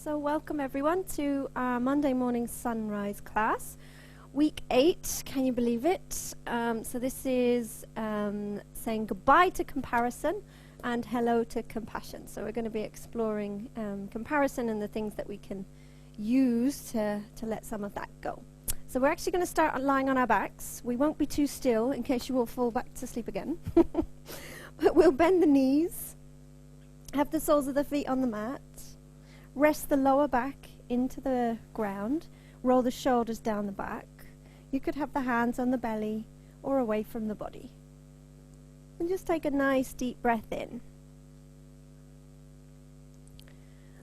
So welcome everyone to our Monday morning sunrise class. Week 8, can you believe it? So this is saying goodbye to comparison and hello to compassion. So we're going to be exploring comparison and the things that we can use to let some of that go. So we're actually going to start lying on our backs. We won't be too still in case you will fall back to sleep again. But we'll bend the knees, have the soles of the feet on the mat, rest the lower back into the ground, roll the shoulders down the back. You could have the hands on the belly or away from the body. And just take a nice deep breath in.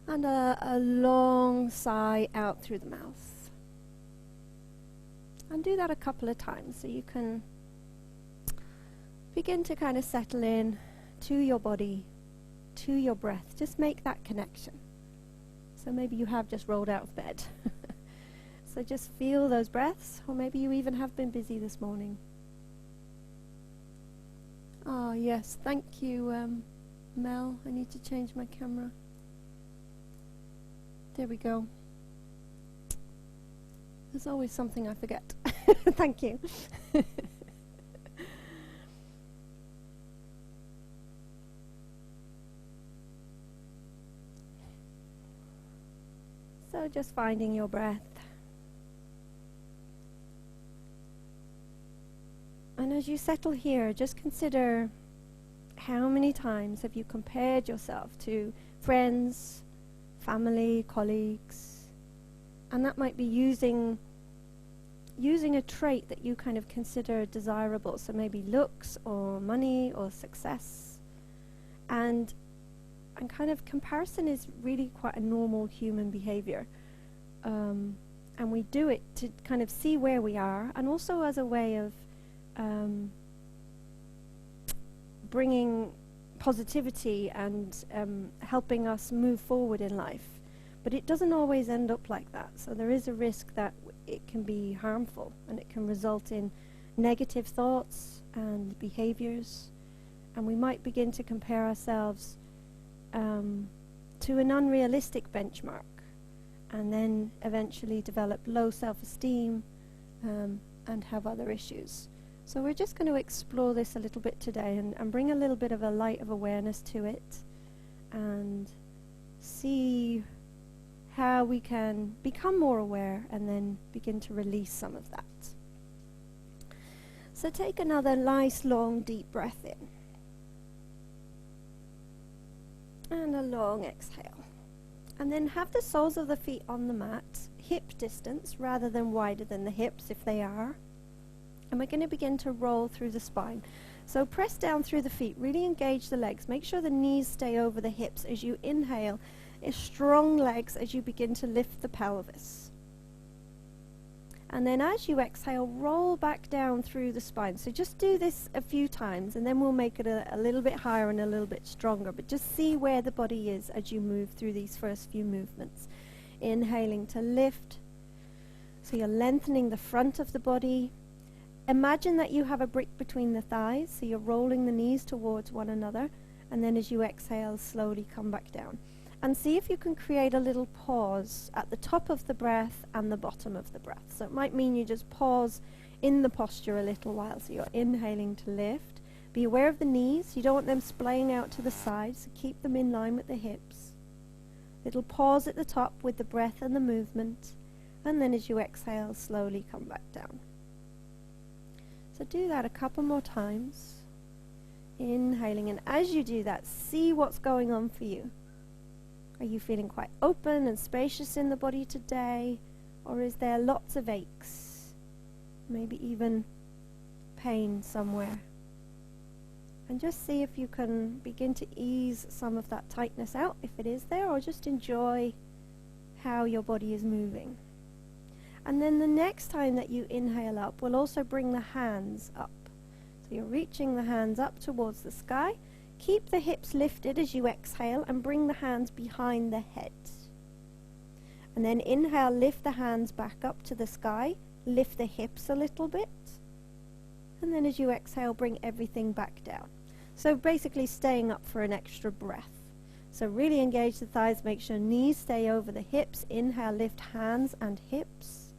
And a long sigh out through the mouth. And do that a couple of times so you can begin to kind of settle in to your body, to your breath. Just make that connection. So maybe you have just rolled out of bed. So just feel those breaths, or maybe you even have been busy this morning. Oh yes, thank you, Mel. I need to change my camera. There we go. There's always something I forget. Thank you. So just finding your breath. And as you settle here, just consider how many times have you compared yourself to friends, family, colleagues, and that might be using a trait that you kind of consider desirable, so maybe looks or money or success. And kind of comparison is really quite a normal human behavior. And we do it to kind of see where we are, and also as a way of bringing positivity and helping us move forward in life. But it doesn't always end up like that. So there is a risk that it can be harmful, and it can result in negative thoughts and behaviors. And we might begin to compare ourselves to an unrealistic benchmark, and then eventually develop low self-esteem and have other issues. So we're just going to explore this a little bit today and bring a little bit of a light of awareness to it and see how we can become more aware and then begin to release some of that. So take another nice long deep breath in. And a long exhale. And then have the soles of the feet on the mat, hip distance rather than wider than the hips if they are. And we're going to begin to roll through the spine. So press down through the feet, really engage the legs. Make sure the knees stay over the hips as you inhale. Strong legs as you begin to lift the pelvis. And then as you exhale, roll back down through the spine. So just do this a few times, and then we'll make it a little bit higher and a little bit stronger. But just see where the body is as you move through these first few movements. Inhaling to lift. So you're lengthening the front of the body. Imagine that you have a brick between the thighs, so you're rolling the knees towards one another. And then as you exhale, slowly come back down. And see if you can create a little pause at the top of the breath and the bottom of the breath. So it might mean you just pause in the posture a little while. So you're inhaling to lift. Be aware of the knees. You don't want them splaying out to the sides, so keep them in line with the hips. Little pause at the top with the breath and the movement. And then as you exhale, slowly come back down. So do that a couple more times. Inhaling, and as you do that, see what's going on for you. Are you feeling quite open and spacious in the body today? Or is there lots of aches? Maybe even pain somewhere? And just see if you can begin to ease some of that tightness out, if it is there, or just enjoy how your body is moving. And then the next time that you inhale up, we'll also bring the hands up. So you're reaching the hands up towards the sky. Keep the hips lifted as you exhale and bring the hands behind the head. And then inhale, lift the hands back up to the sky, lift the hips a little bit. And then as you exhale, bring everything back down. So basically staying up for an extra breath. So really engage the thighs, make sure knees stay over the hips. Inhale, lift hands and hips.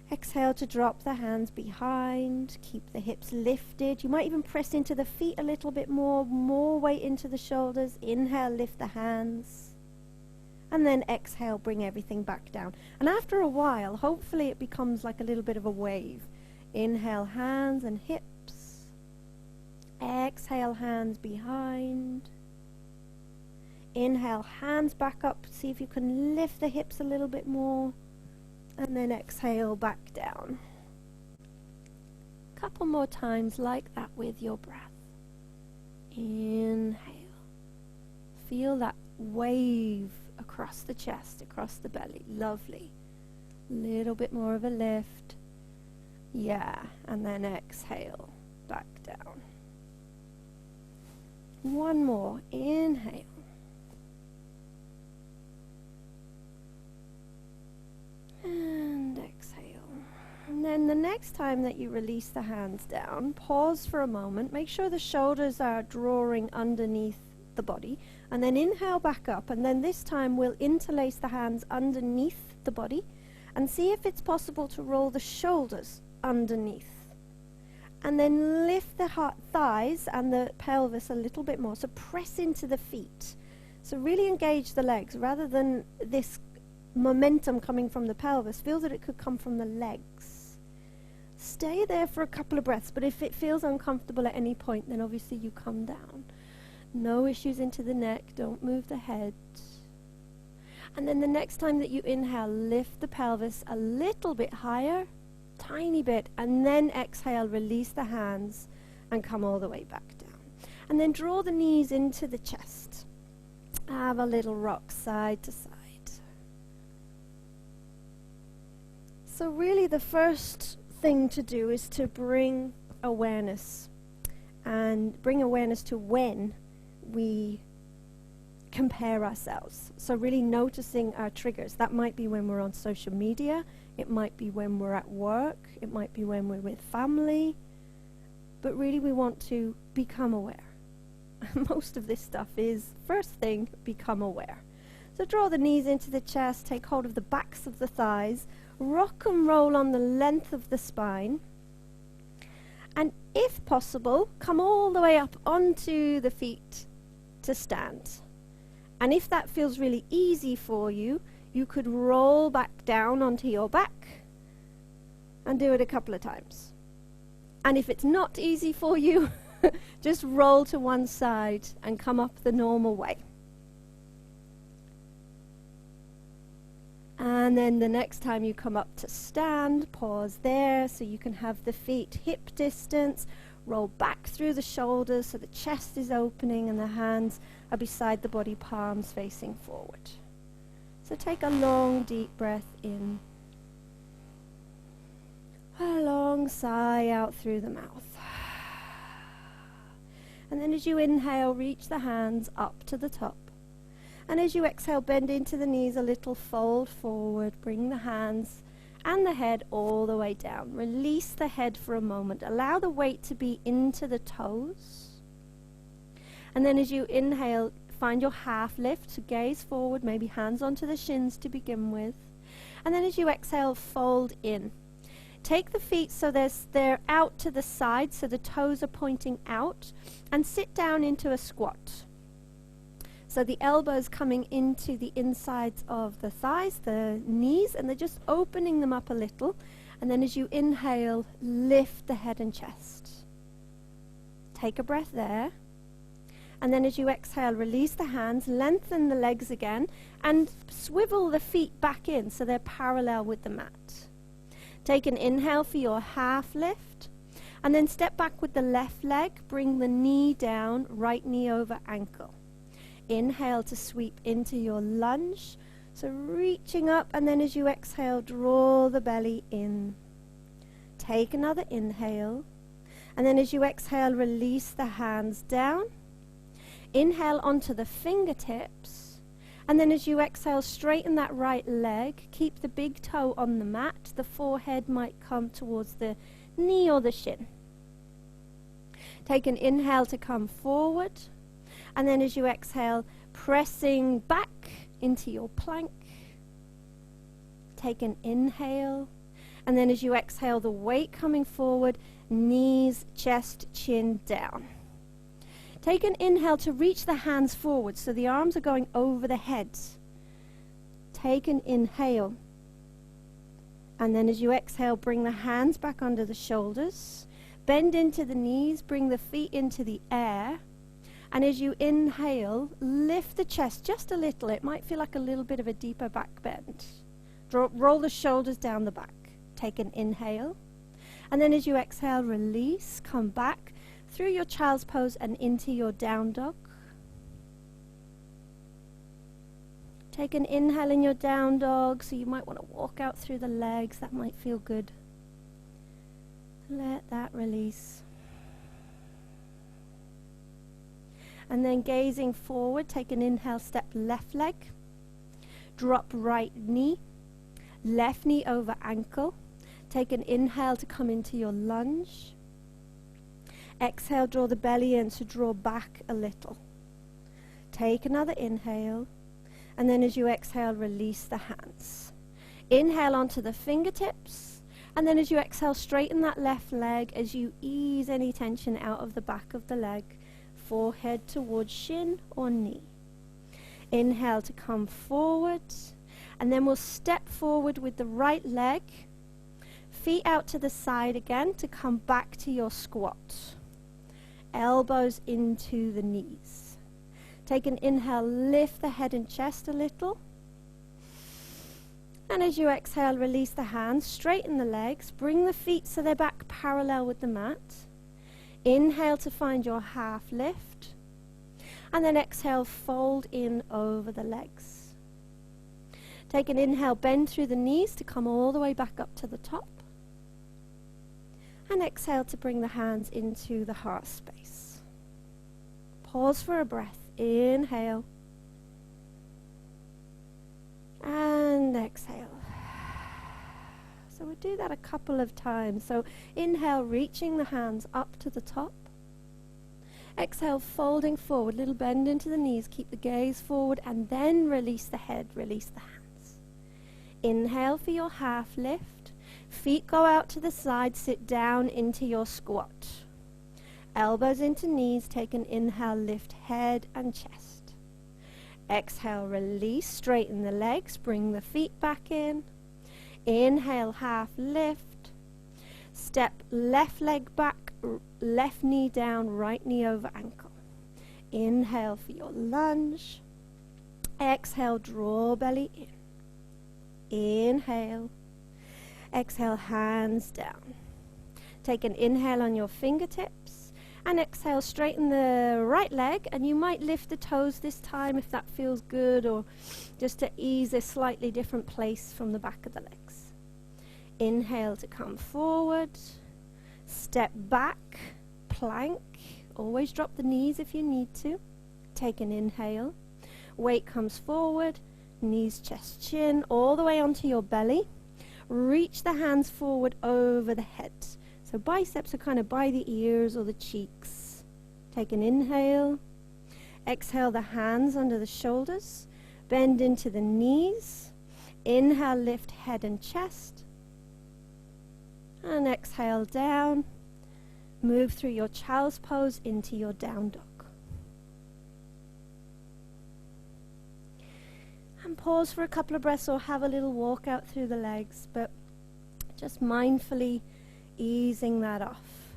Exhale to drop the hands behind, keep the hips lifted. You might even press into the feet a little bit more weight into the shoulders. Inhale, lift the hands. And then exhale, bring everything back down. And after a while, hopefully it becomes like a little bit of a wave. Inhale, hands and hips. Exhale, hands behind. Inhale, hands back up. See if you can lift the hips a little bit more. And then exhale, back down. Couple more times like that with your breath. Inhale. Feel that wave across the chest, across the belly. Lovely. Little bit more of a lift. Yeah. And then exhale, back down. One more. Inhale. And exhale. And then the next time that you release the hands down, pause for a moment. Make sure the shoulders are drawing underneath the body. And then inhale back up. And then this time we'll interlace the hands underneath the body. And see if it's possible to roll the shoulders underneath. And then lift the thighs and the pelvis a little bit more. So press into the feet. So really engage the legs rather than this momentum coming from the pelvis. Feel that it could come from the legs. Stay there for a couple of breaths, but if it feels uncomfortable at any point, then obviously you come down. No issues into the neck, don't move the head. And then the next time that you inhale, lift the pelvis a little bit higher, tiny bit, and then exhale, release the hands and come all the way back down. And then draw the knees into the chest. Have a little rock side to side. So really the first thing to do is to bring awareness, and bring awareness to when we compare ourselves. So really noticing our triggers. That might be when we're on social media, it might be when we're at work, it might be when we're with family, but really we want to become aware. Most of this stuff is, first thing, become aware. So draw the knees into the chest, take hold of the backs of the thighs, rock and roll on the length of the spine, and if possible, come all the way up onto the feet to stand. And if that feels really easy for you, you could roll back down onto your back and do it a couple of times. And if it's not easy for you, just roll to one side and come up the normal way. And then the next time you come up to stand, pause there so you can have the feet hip distance. Roll back through the shoulders so the chest is opening and the hands are beside the body, palms facing forward. So take a long, deep breath in. A long sigh out through the mouth. And then as you inhale, reach the hands up to the top. And as you exhale, bend into the knees a little, fold forward, bring the hands and the head all the way down. Release the head for a moment. Allow the weight to be into the toes. And then as you inhale, find your half lift, so gaze forward, maybe hands onto the shins to begin with. And then as you exhale, fold in. Take the feet so they're out to the side, so the toes are pointing out, and sit down into a squat. So the elbows coming into the insides of the thighs, the knees, and they're just opening them up a little. And then as you inhale, lift the head and chest. Take a breath there. And then as you exhale, release the hands, lengthen the legs again, and swivel the feet back in so they're parallel with the mat. Take an inhale for your half lift, and then step back with the left leg, bring the knee down, right knee over ankle. Inhale to sweep into your lunge, so reaching up, and then as you exhale, draw the belly in. Take another inhale, and then as you exhale, release the hands down. Inhale onto the fingertips, and then as you exhale, straighten that right leg. Keep the big toe on the mat. The forehead might come towards the knee or the shin. Take an inhale to come forward, And then as you exhale, pressing back into your plank. Take an inhale. And then as you exhale, the weight coming forward, knees, chest, chin down. Take an inhale to reach the hands forward, so the arms are going over the head. Take an inhale. And then as you exhale, bring the hands back under the shoulders. Bend into the knees, bring the feet into the air. And as you inhale, lift the chest just a little. It might feel like a little bit of a deeper back bend. Roll the shoulders down the back. Take an inhale. And then as you exhale, release, come back through your child's pose and into your down dog. Take an inhale in your down dog, so you might want to walk out through the legs. That might feel good. Let that release. And then gazing forward, take an inhale, step left leg. Drop right knee. Left knee over ankle. Take an inhale to come into your lunge. Exhale, draw the belly in, so draw back a little. Take another inhale. And then as you exhale, release the hands. Inhale onto the fingertips. And then as you exhale, straighten that left leg as you ease any tension out of the back of the leg. Forehead towards shin or knee. Inhale to come forward. And then we'll step forward with the right leg. Feet out to the side again to come back to your squat. Elbows into the knees. Take an inhale, lift the head and chest a little. And as you exhale, release the hands, straighten the legs, bring the feet so they're back parallel with the mat. Inhale to find your half lift. And then exhale, fold in over the legs. Take an inhale, bend through the knees to come all the way back up to the top. And exhale to bring the hands into the heart space. Pause for a breath. Inhale. And exhale. So we'll do that a couple of times. So inhale, reaching the hands up to the top. Exhale, folding forward, little bend into the knees, keep the gaze forward, and then release the head, release the hands. Inhale for your half lift. Feet go out to the side, sit down into your squat. Elbows into knees, take an inhale, lift head and chest. Exhale, release, straighten the legs, bring the feet back in. Inhale, half lift. Step left leg back, left knee down, right knee over ankle. Inhale for your lunge. Exhale, draw belly in. Inhale. Exhale, hands down. Take an inhale on your fingertips. And exhale, straighten the right leg. And you might lift the toes this time if that feels good, or just to ease a slightly different place from the back of the legs. Inhale to come forward. Step back, plank. Always drop the knees if you need to. Take an inhale. Weight comes forward. Knees, chest, chin, all the way onto your belly. Reach the hands forward over the head. So biceps are kind of by the ears or the cheeks. Take an inhale. Exhale, the hands under the shoulders. Bend into the knees. Inhale, lift head and chest. And exhale down. Move through your child's pose into your down dog. And pause for a couple of breaths or have a little walk out through the legs, but just mindfully easing that off.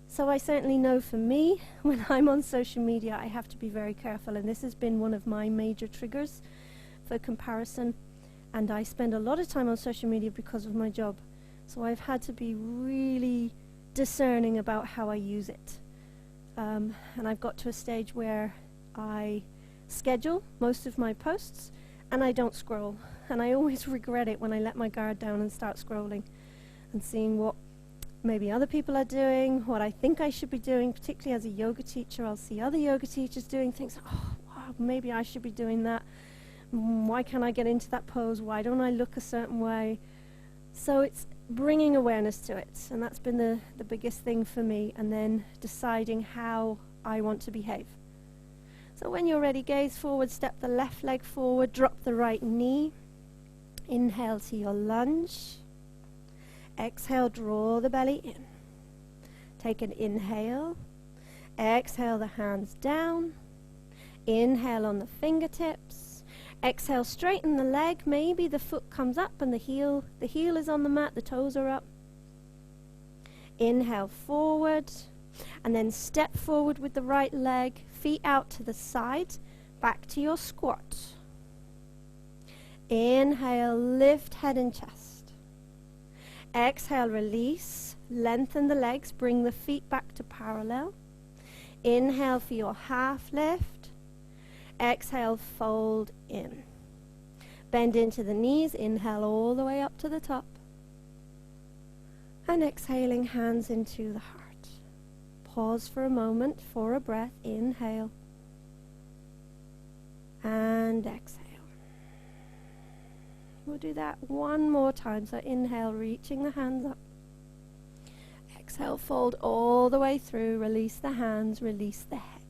So I certainly know for me, when I'm on social media, I have to be very careful, and this has been one of my major triggers for comparison, and I spend a lot of time on social media because of my job. So I've had to be really discerning about how I use it. And I've got to a stage where I schedule most of my posts and I don't scroll. And I always regret it when I let my guard down and start scrolling and seeing what maybe other people are doing, what I think I should be doing. Particularly as a yoga teacher, I'll see other yoga teachers doing things. Oh, wow, maybe I should be doing that. Why can't I get into that pose? Why don't I look a certain way? So it's bringing awareness to it, and that's been the biggest thing for me, and then deciding how I want to behave. So when you're ready, gaze forward, step the left leg forward, drop the right knee. Inhale to your lunge. Exhale, draw the belly in. Take an inhale. Exhale the hands down. Inhale on the fingertips. Exhale, straighten the leg. Maybe the foot comes up and the heel is on the mat, the toes are up. Inhale forward. And then step forward with the right leg, feet out to the side, back to your squat. Inhale, lift head and chest. Exhale, release, lengthen the legs, bring the feet back to parallel. Inhale for your half lift. Exhale, fold in. Bend into the knees, inhale all the way up to the top. And exhaling, hands into the heart. Pause for a moment for a breath. Inhale. And exhale. We'll do that one more time. So inhale, reaching the hands up. Exhale, fold all the way through. Release the hands, release the head.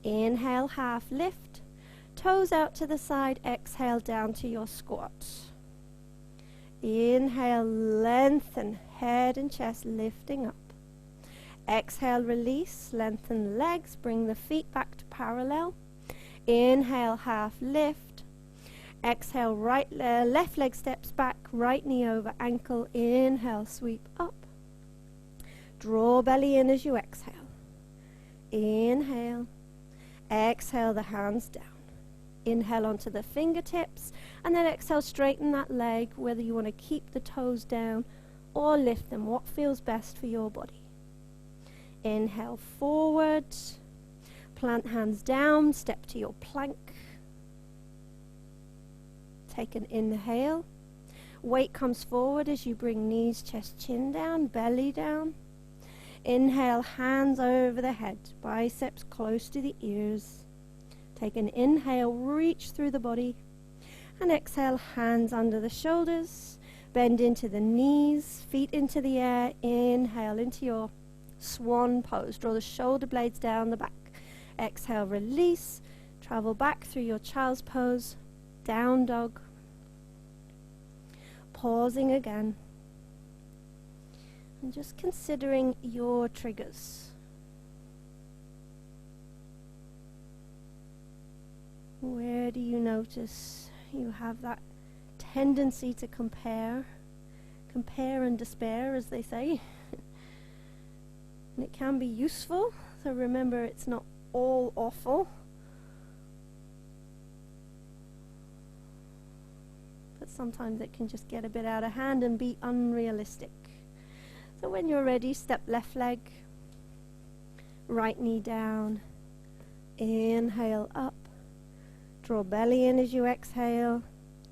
Inhale, half lift. Toes out to the side. Exhale, down to your squat. Inhale, lengthen head and chest, lifting up. Exhale, release, lengthen the legs, bring the feet back to parallel. Inhale, half lift. Exhale, left leg steps back, right knee over ankle. Inhale, sweep up. Draw belly in as you exhale. Inhale. Exhale, the hands down. Inhale onto the fingertips, and then exhale, straighten that leg, whether you want to keep the toes down or lift them, what feels best for your body. Inhale forward, plant hands down, step to your plank. Take an inhale. Weight comes forward as you bring knees, chest, chin down, belly down. Inhale, hands over the head, biceps close to the ears. Take an inhale, reach through the body. And exhale, hands under the shoulders. Bend into the knees, feet into the air. Inhale into your swan pose. Draw the shoulder blades down the back. Exhale, release. Travel back through your child's pose. Down dog. Pausing again. And just considering your triggers. Where do you notice you have that tendency to compare and despair, as they say? And it can be useful, so remember it's not all awful. But sometimes it can just get a bit out of hand and be unrealistic. So when you're ready, step left leg, right knee down, inhale up, draw belly in as you exhale,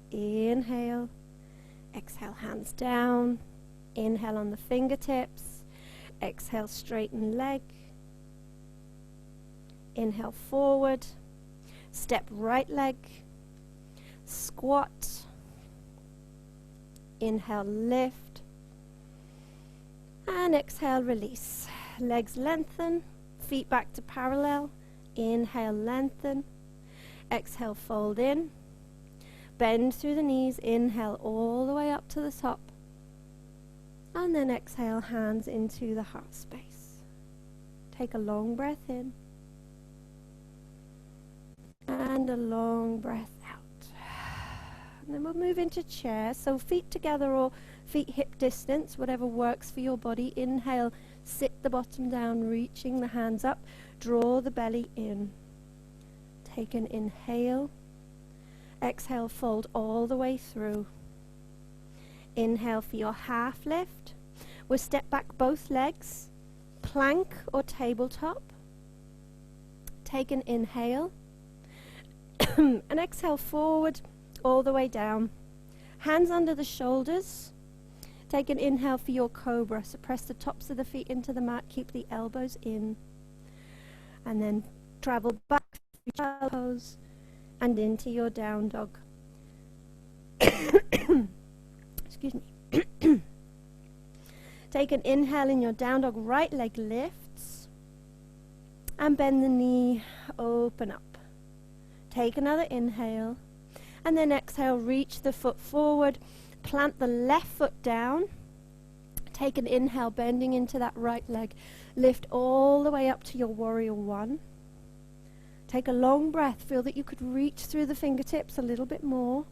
inhale, exhale hands down, inhale on the fingertips, exhale straighten leg, inhale forward, step right leg, squat, inhale lift, and exhale, release. Legs lengthen, feet back to parallel. Inhale, lengthen. Exhale, fold in. Bend through the knees. Inhale all the way up to the top. And then exhale, hands into the heart space. Take a long breath in. And a long breath out. And then we'll move into chair. So feet together or feet hip distance, whatever works for your body. Inhale, sit the bottom down, reaching the hands up. Draw the belly in. Take an inhale. Exhale, fold all the way through. Inhale for your half lift. We'll step back both legs. Plank or tabletop. Take an inhale. And exhale forward all the way down. Hands under the shoulders. Take an inhale for your cobra. So press the tops of the feet into the mat. Keep the elbows in. And then travel back through child pose and into your down dog. Excuse me. Take an inhale in your down dog. Right leg lifts. And bend the knee, open up. Take another inhale. And then exhale, reach the foot forward. Plant the left foot down. Take an inhale, bending into that right leg. Lift all the way up to your warrior one. Take a long breath. Feel that you could reach through the fingertips a little bit more.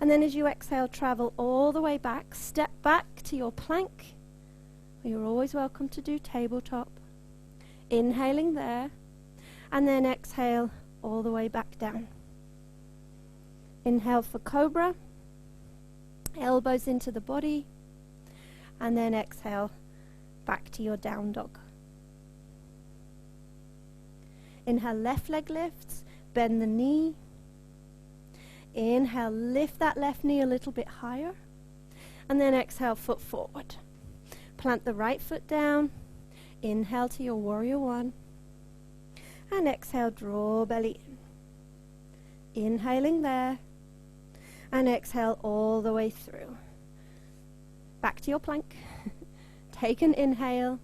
And then as you exhale, travel all the way back. Step back to your plank. You're always welcome to do tabletop. Inhaling there. And then exhale all the way back down. Inhale for cobra. Elbows into the body. And then exhale back to your down dog. Inhale, left leg lifts. Bend the knee. Inhale, lift that left knee a little bit higher. And then exhale, foot forward. Plant the right foot down. Inhale to your warrior one. And exhale, draw belly in. Inhaling there. And exhale all the way through. Back to your plank. Take an inhale.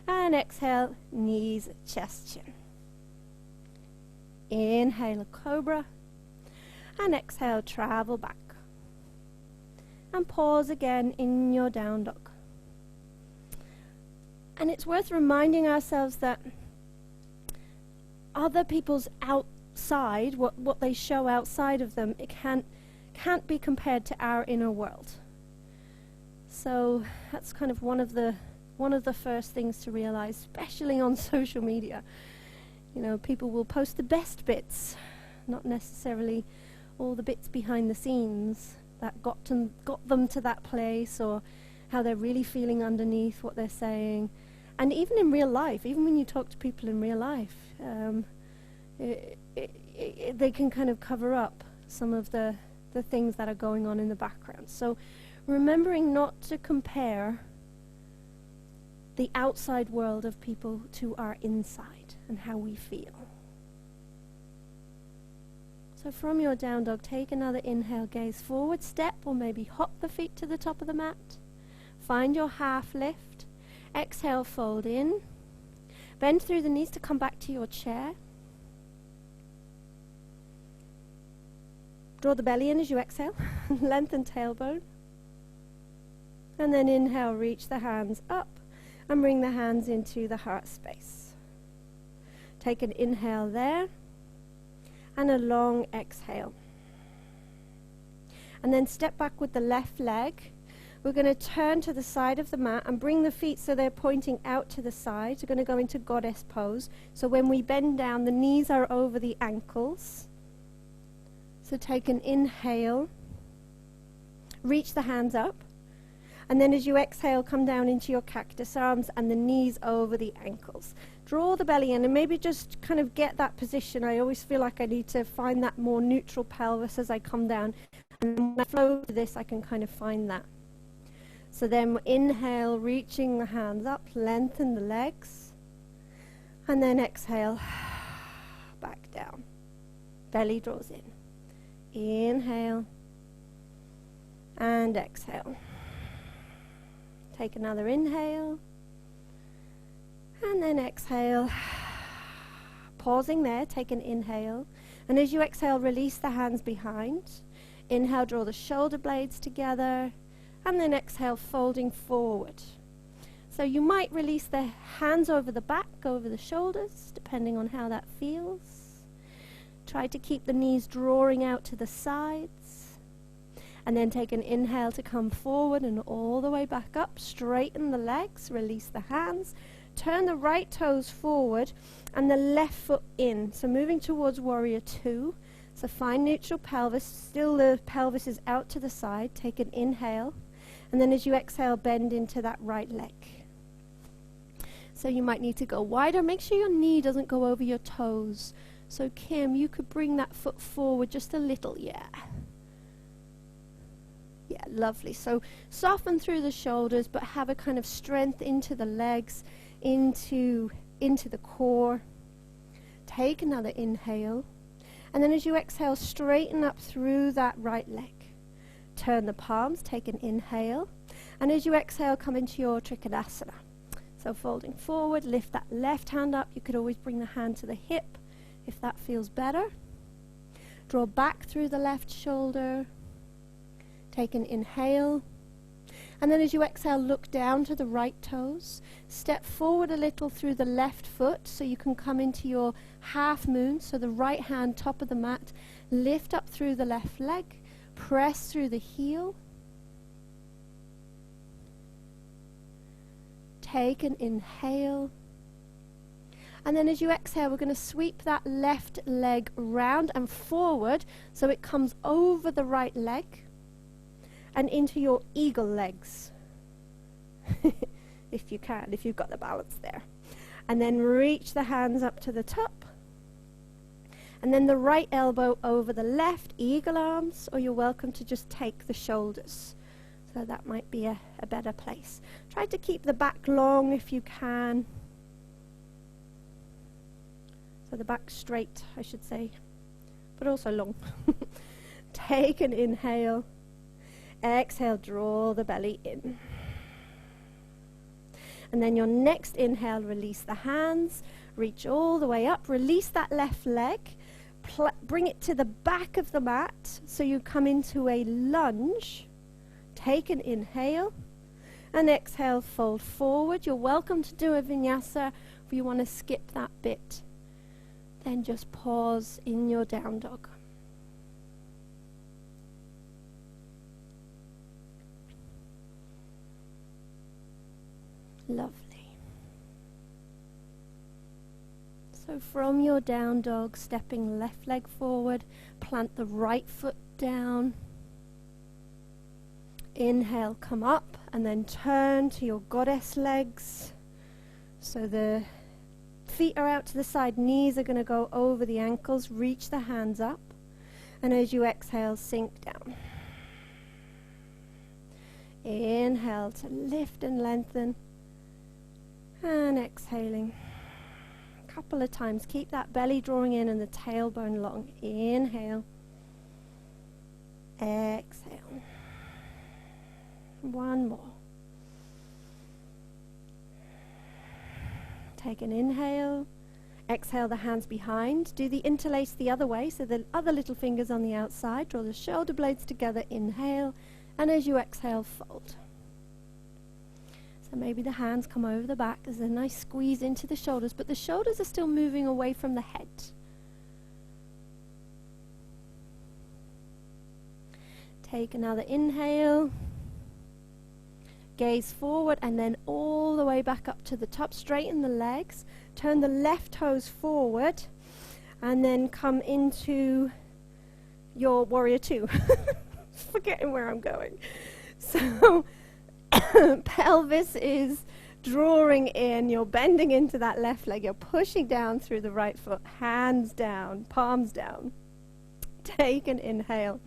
And exhale, knees, chest, chin. Inhale, a cobra. And exhale, travel back. And pause again in your down dog. And it's worth reminding ourselves that other people's outside, what they show outside of them, it can't be compared to our inner world. So that's kind of one of the first things to realize, especially on social media. You know, people will post the best bits, not necessarily all the bits behind the scenes that got them to that place, or how they're really feeling underneath what they're saying. And even in real life, even when you talk to people in real life, they can kind of cover up some of the things that are going on in the background. So remembering not to compare the outside world of people to our inside and how we feel. So from your down dog, take another inhale, gaze forward, step, or maybe hop the feet to the top of the mat. Find your half lift. Exhale, fold in. Bend through the knees to come back to your chair. Draw the belly in as you exhale. Lengthen tailbone. And then inhale, reach the hands up and bring the hands into the heart space. Take an inhale there and a long exhale. And then step back with the left leg. We're going to turn to the side of the mat and bring the feet so they're pointing out to the side. We're going to go into goddess pose. So when we bend down, the knees are over the ankles. So take an inhale. Reach the hands up. And then as you exhale, come down into your cactus arms and the knees over the ankles. Draw the belly in and maybe just kind of get that position. I always feel like I need to find that more neutral pelvis as I come down. And when I flow to this, I can kind of find that. So then inhale, reaching the hands up, lengthen the legs. And then exhale, back down. Belly draws in. Inhale. And exhale. Take another inhale. And then exhale. Pausing there, take an inhale. And as you exhale, release the hands behind. Inhale, draw the shoulder blades together. And then exhale, folding forward. So you might release the hands over the back, over the shoulders, depending on how that feels. Try to keep the knees drawing out to the sides. And then take an inhale to come forward and all the way back up. Straighten the legs, release the hands. Turn the right toes forward and the left foot in. So moving towards warrior two. So find neutral pelvis. Still the pelvis is out to the side. Take an inhale. And then as you exhale, bend into that right leg. So you might need to go wider. Make sure your knee doesn't go over your toes. So Kim, you could bring that foot forward just a little. Yeah. Yeah, lovely. So soften through the shoulders, but have a kind of strength into the legs, into the core. Take another inhale. And then as you exhale, straighten up through that right leg. Turn the palms, take an inhale. And as you exhale, come into your Trikonasana. So folding forward, lift that left hand up. You could always bring the hand to the hip if that feels better. Draw back through the left shoulder. Take an inhale. And then as you exhale, look down to the right toes. Step forward a little through the left foot so you can come into your half moon. So the right hand top of the mat. Lift up through the left leg. Press through the heel. Take an inhale. And then as you exhale, we're going to sweep that left leg round and forward so it comes over the right leg and into your eagle legs. If you can, if you've got the balance there. And then reach the hands up to the top. And then the right elbow over the left, eagle arms, or you're welcome to just take the shoulders. So that might be a better place. Try to keep the back long if you can. So the back straight, I should say, but also long. Take an inhale. Exhale, draw the belly in. And then your next inhale, release the hands. Reach all the way up. Release that left leg. Bring it to the back of the mat so you come into a lunge. Take an inhale and exhale, fold forward. You're welcome to do a vinyasa if you want to skip that bit. Then just pause in your down dog. Lovely. So from your down dog, stepping left leg forward, plant the right foot down. Inhale, come up, and then turn to your goddess legs. So the feet are out to the side, knees are going to go over the ankles, reach the hands up, and as you exhale, sink down. Inhale to lift and lengthen, and exhaling. A couple of times, keep that belly drawing in and the tailbone long. Inhale, exhale. One more. Take an inhale. Exhale the hands behind. Do the interlace the other way, so the other little fingers on the outside. Draw the shoulder blades together. Inhale. And as you exhale, fold. So maybe the hands come over the back. There's a nice squeeze into the shoulders, but the shoulders are still moving away from the head. Take another inhale. Gaze forward and then all the way back up to the top. Straighten the legs. Turn the left toes forward and then come into your warrior two. Forgetting where I'm going. So pelvis is drawing in. You're bending into that left leg. You're pushing down through the right foot. Hands down, palms down. Take an inhale.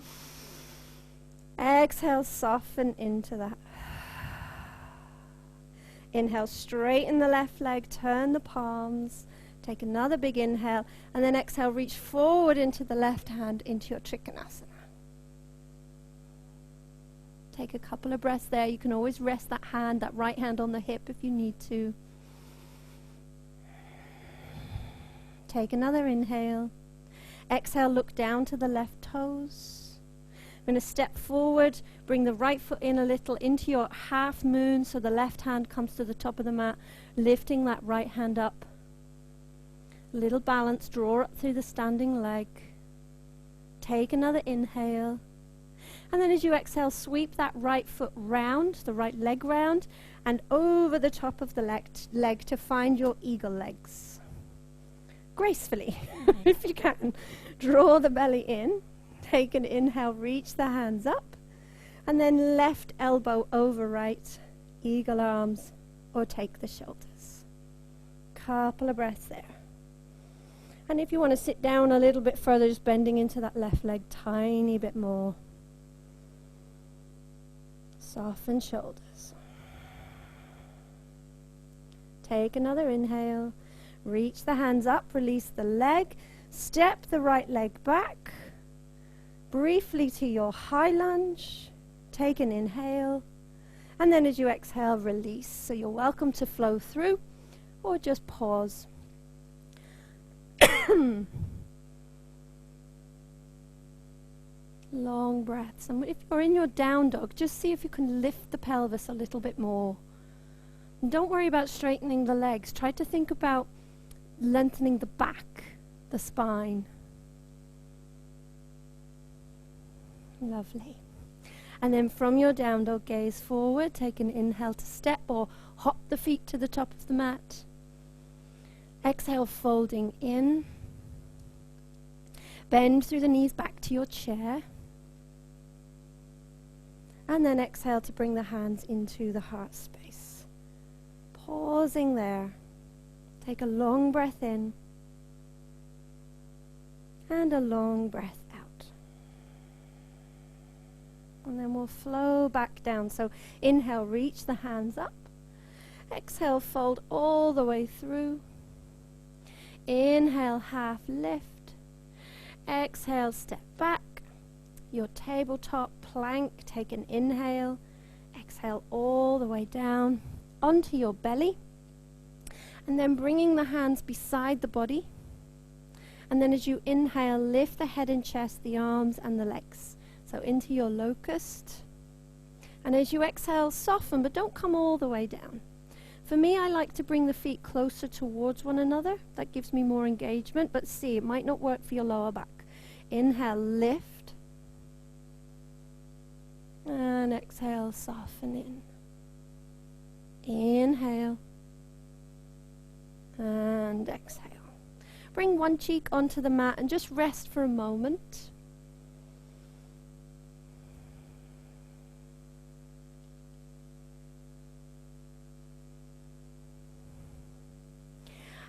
Exhale, soften into that. Inhale, straighten the left leg, turn the palms, take another big inhale, and then exhale, reach forward into the left hand into your Trikonasana. Take a couple of breaths there. You can always rest that hand, that right hand on the hip if you need to. Take another inhale. Exhale, look down to the left toes. I'm going to step forward, bring the right foot in a little into your half moon so the left hand comes to the top of the mat, lifting that right hand up. Little balance, draw up through the standing leg. Take another inhale. And then as you exhale, sweep that right foot round, the right leg round, and over the top of the leg to find your eagle legs. Gracefully, if you can. Draw the belly in. Take an inhale, reach the hands up, and then left elbow over right, eagle arms, or take the shoulders. Couple of breaths there. And if you want to sit down a little bit further, just bending into that left leg tiny bit more. Soften shoulders. Take another inhale, reach the hands up, release the leg, step the right leg back. Briefly to your high lunge. Take an inhale. And then as you exhale, release. So you're welcome to flow through or just pause. Long breaths. And if you're in your down dog, just see if you can lift the pelvis a little bit more. And don't worry about straightening the legs. Try to think about lengthening the back, the spine. Lovely. And then from your down dog, gaze forward. Take an inhale to step or hop the feet to the top of the mat. Exhale, folding in. Bend through the knees back to your chair. And then exhale to bring the hands into the heart space. Pausing there. Take a long breath in. And a long breath out. And then we'll flow back down. So inhale, reach the hands up. Exhale, fold all the way through. Inhale, half lift. Exhale, step back. Your tabletop plank, take an inhale. Exhale all the way down onto your belly. And then bringing the hands beside the body. And then as you inhale, lift the head and chest, the arms and the legs. So into your locust. And as you exhale, soften, but don't come all the way down. For me, I like to bring the feet closer towards one another. That gives me more engagement, but see, it might not work for your lower back. Inhale, lift. And exhale, soften in. Inhale. And exhale. Bring one cheek onto the mat and just rest for a moment.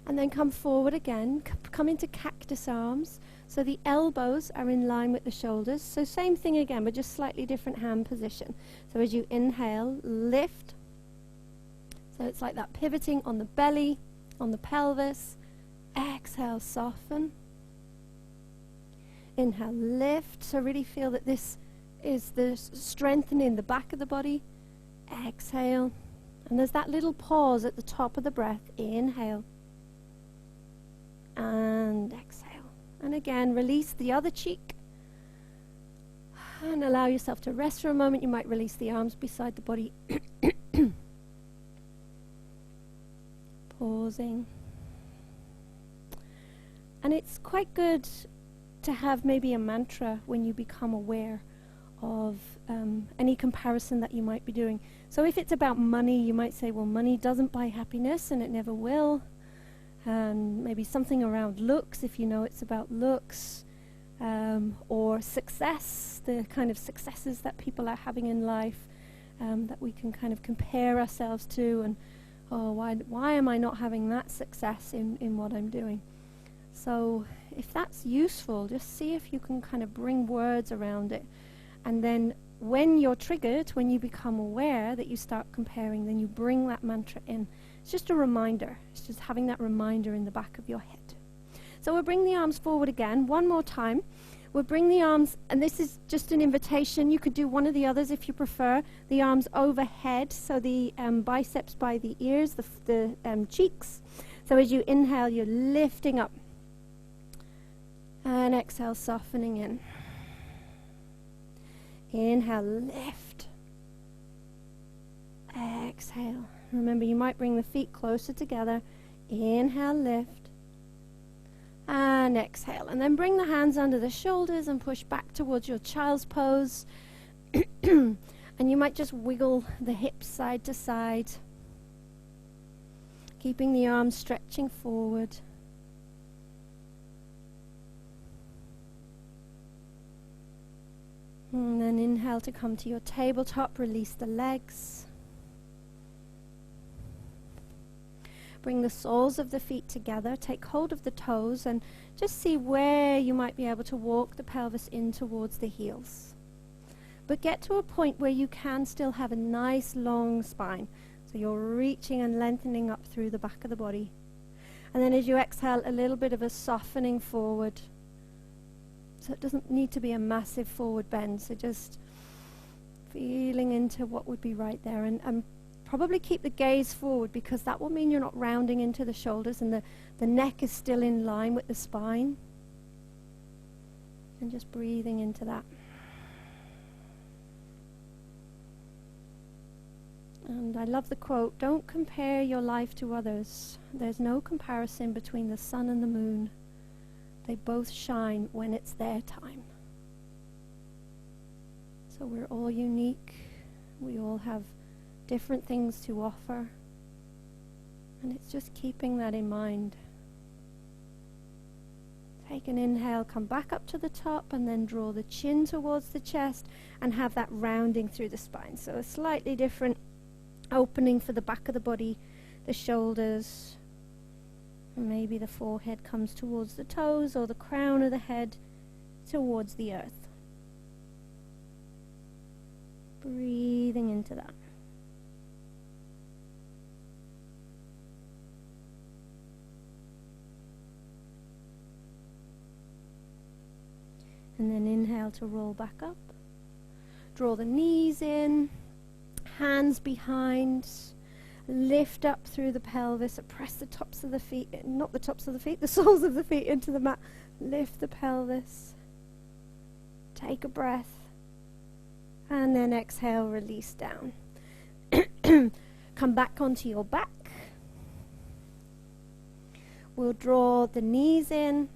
And then come forward again, come into cactus arms. So the elbows are in line with the shoulders. So same thing again, but just slightly different hand position. So as you inhale, lift. So it's like that pivoting on the belly, on the pelvis. Exhale, soften. Inhale, lift. So really feel that this is the strengthening the back of the body. Exhale. And there's that little pause at the top of the breath. Inhale. And exhale. And again, release the other cheek. And allow yourself to rest for a moment. You might release the arms beside the body. Pausing. And it's quite good to have maybe a mantra when you become aware of any comparison that you might be doing. So if it's about money, you might say, well, money doesn't buy happiness and it never will. And maybe something around looks, if you know it's about looks, or success, the kind of successes that people are having in life, that we can kind of compare ourselves to, and why am I not having that success in what I'm doing? So if that's useful, just see if you can kind of bring words around it. And then when you're triggered, when you become aware that you start comparing, then you bring that mantra in. It's just a reminder. It's just having that reminder in the back of your head. So we'll bring the arms forward again, one more time. We'll bring the arms, and this is just an invitation. You could do one of the others if you prefer. The arms overhead, so the biceps by the ears, the cheeks. So as you inhale, you're lifting up. And exhale, softening in. Inhale, lift. Exhale. Remember, you might bring the feet closer together. Inhale, lift. And exhale. And then bring the hands under the shoulders and push back towards your child's pose. And you might just wiggle the hips side to side, keeping the arms stretching forward. And then inhale to come to your tabletop, release the legs. Bring the soles of the feet together, take hold of the toes, and just see where you might be able to walk the pelvis in towards the heels. But get to a point where you can still have a nice long spine. So you're reaching and lengthening up through the back of the body. And then as you exhale, a little bit of a softening forward. So it doesn't need to be a massive forward bend, so just Feeling into what would be right there, and probably keep the gaze forward, because that will mean you're not rounding into the shoulders, and the neck is still in line with the spine. And just breathing into that. And I love the quote, "Don't compare your life to others. There's no comparison between the sun and the moon. They both shine when it's their time." So we're all unique. We all have different things to offer. And it's just keeping that in mind. Take an inhale, come back up to the top, and then draw the chin towards the chest and have that rounding through the spine. So a slightly different opening for the back of the body, the shoulders, and maybe the forehead comes towards the toes, or the crown of the head towards the earth. Breathing into that. And then inhale to roll back up. Draw the knees in, hands behind, lift up through the pelvis, press the tops of the feet, not the tops of the feet, the soles of the feet into the mat. Lift the pelvis. Take a breath. And then exhale, release down. Come back onto your back. We'll draw the knees in.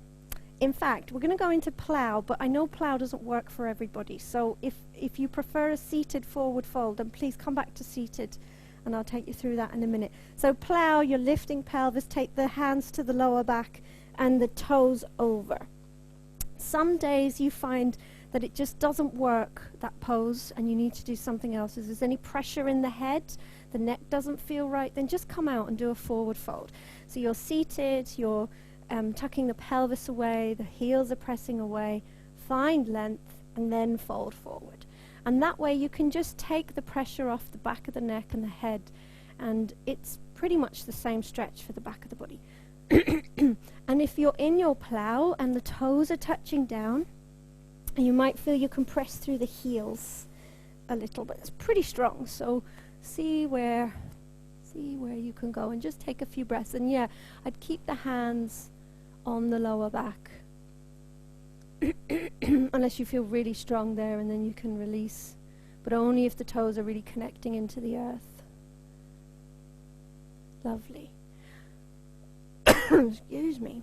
In fact, we're going to go into plow, but I know plow doesn't work for everybody. So if you prefer a seated forward fold, then please come back to seated, and I'll take you through that in a minute. So plow, you're lifting pelvis, take the hands to the lower back and the toes over. Some days you find that it just doesn't work, that pose, and you need to do something else. If there's any pressure in the head, the neck doesn't feel right, then just come out and do a forward fold. So you're seated, you're tucking the pelvis away, the heels are pressing away, find length, and then fold forward. And that way you can just take the pressure off the back of the neck and the head, and it's pretty much the same stretch for the back of the body. And if you're in your plow and the toes are touching down, you might feel you can press through the heels a little bit. It's pretty strong, so see where you can go, and just take a few breaths. And yeah, I'd keep the hands on the lower back unless you feel really strong there, and then you can release, but only if the toes are really connecting into the earth. Lovely. Excuse me.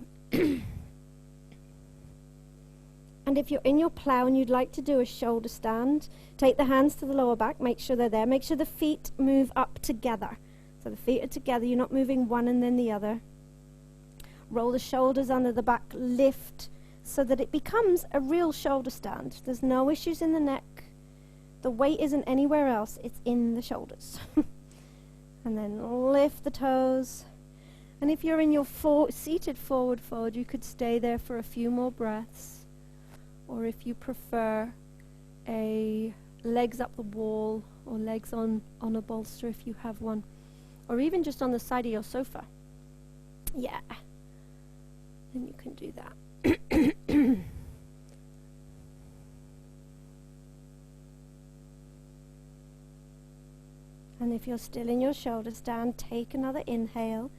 And if you're in your plow and you'd like to do a shoulder stand, take the hands to the lower back, make sure they're there, make sure the feet move up together. So the feet are together, you're not moving one and then the other. Roll the shoulders under the back, lift so that it becomes a real shoulder stand. There's no issues in the neck. The weight isn't anywhere else, it's in the shoulders. And then lift the toes. And if you're in your seated forward fold, you could stay there for a few more breaths. Or if you prefer a legs up the wall, or legs on a bolster if you have one, or even just on the side of your sofa. Yeah. Then you can do that. And if you're still in your shoulder stand, take another inhale.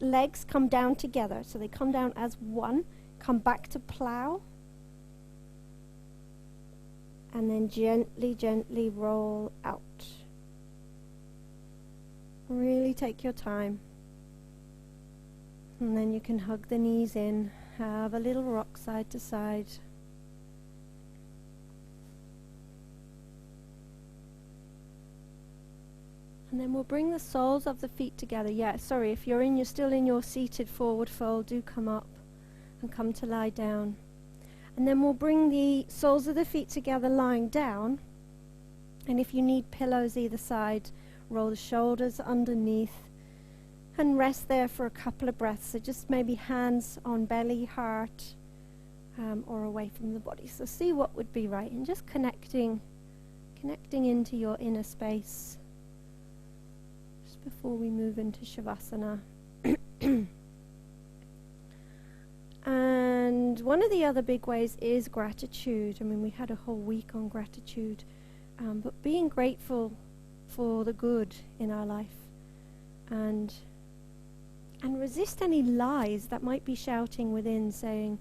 Legs come down together, so they come down as one. Come back to plow. And then gently, gently roll out. Really take your time. And then you can hug the knees in, have a little rock side to side. And then we'll bring the soles of the feet together. Yeah, sorry, if you're still in your seated forward fold, do come up and come to lie down. And then we'll bring the soles of the feet together lying down. And if you need pillows either side, roll the shoulders underneath and rest there for a couple of breaths. So just maybe hands on belly, heart, or away from the body. So see what would be right, and just connecting into your inner space just before we move into Shavasana. And one of the other big ways is gratitude. I mean, we had a whole week on gratitude. but being grateful for the good in our life, and resist any lies that might be shouting within, saying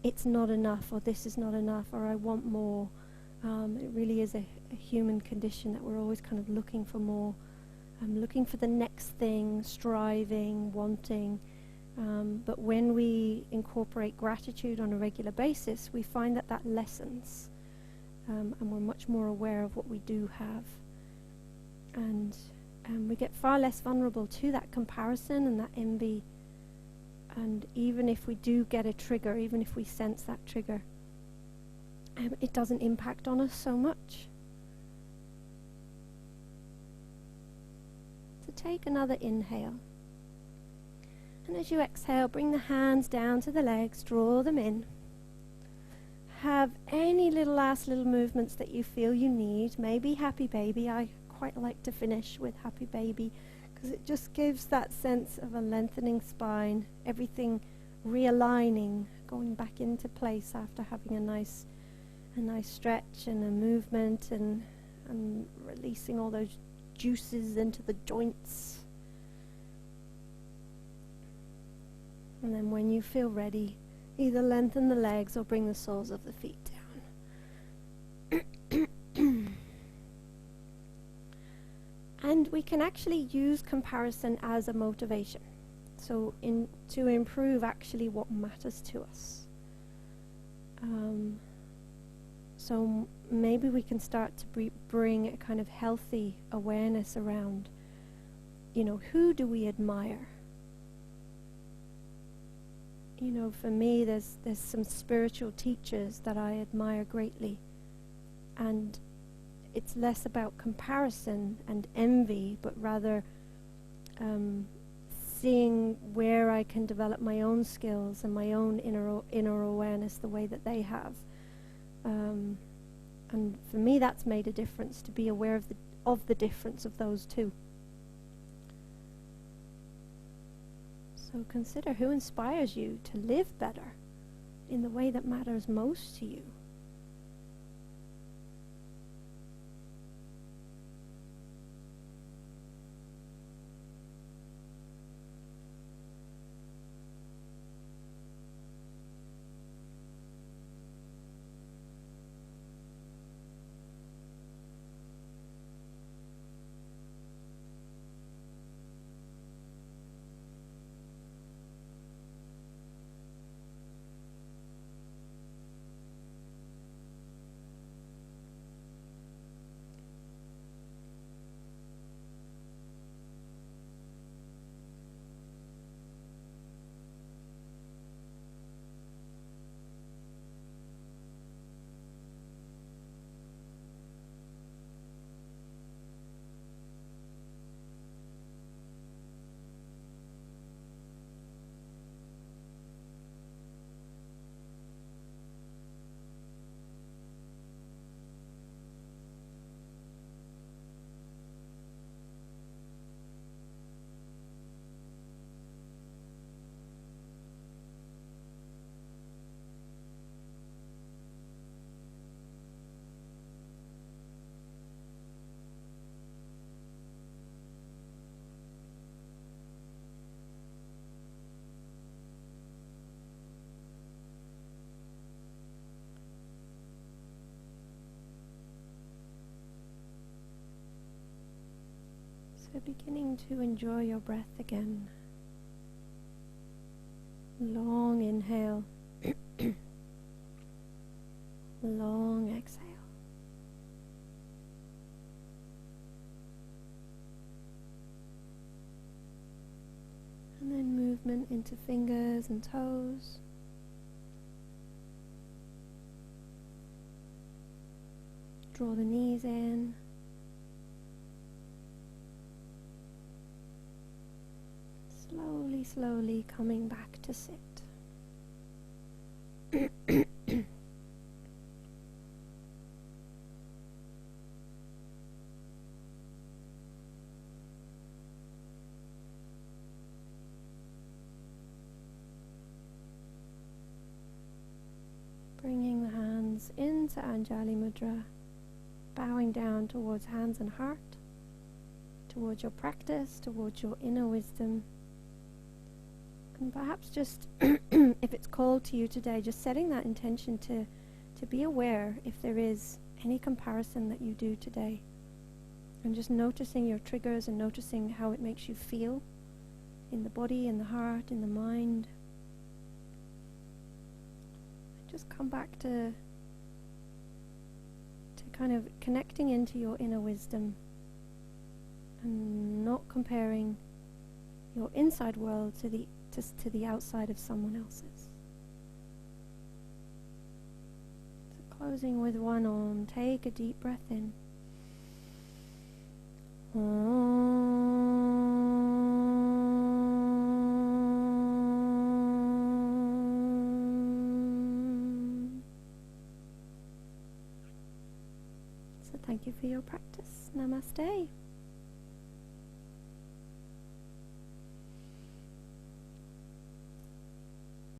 it's not enough, or this is not enough, or I want more. It really is a human condition that we're always kind of looking for more, looking for the next thing, striving, wanting. But when we incorporate gratitude on a regular basis, we find that lessens, and we're much more aware of what we do have. And we get far less vulnerable to that comparison and that envy. And even if we do get a trigger, even if we sense that trigger, it doesn't impact on us so much. So take another inhale. And as you exhale, bring the hands down to the legs, draw them in. Have any last little movements that you feel you need. Maybe happy baby. I quite like to finish with happy baby because it just gives that sense of a lengthening spine, everything realigning, going back into place after having a nice stretch and a movement, and releasing all those juices into the joints. And then when you feel ready, either lengthen the legs or bring the soles of the feet down. And we can actually use comparison as a motivation, so to improve actually what matters to us. So maybe we can start to bring a kind of healthy awareness around, who do we admire? For me, there's some spiritual teachers that I admire greatly, and it's less about comparison and envy, but rather seeing where I can develop my own skills and my own inner awareness the way that they have. And for me, that's made a difference, to be aware of the difference of those two. So consider who inspires you to live better in the way that matters most to you. So beginning to enjoy your breath again. Long inhale. Long exhale. And then movement into fingers and toes. Draw the knees in. Slowly coming back to sit. Bringing the hands into Anjali Mudra, bowing down towards hands and heart, towards your practice, towards your inner wisdom. And perhaps just, if it's called to you today, just setting that intention to be aware if there is any comparison that you do today. And just noticing your triggers and noticing how it makes you feel in the body, in the heart, in the mind. Just come back to kind of connecting into your inner wisdom and not comparing your inside world to the outside of someone else's. So closing with one Om, take a deep breath in. So thank you for your practice. Namaste.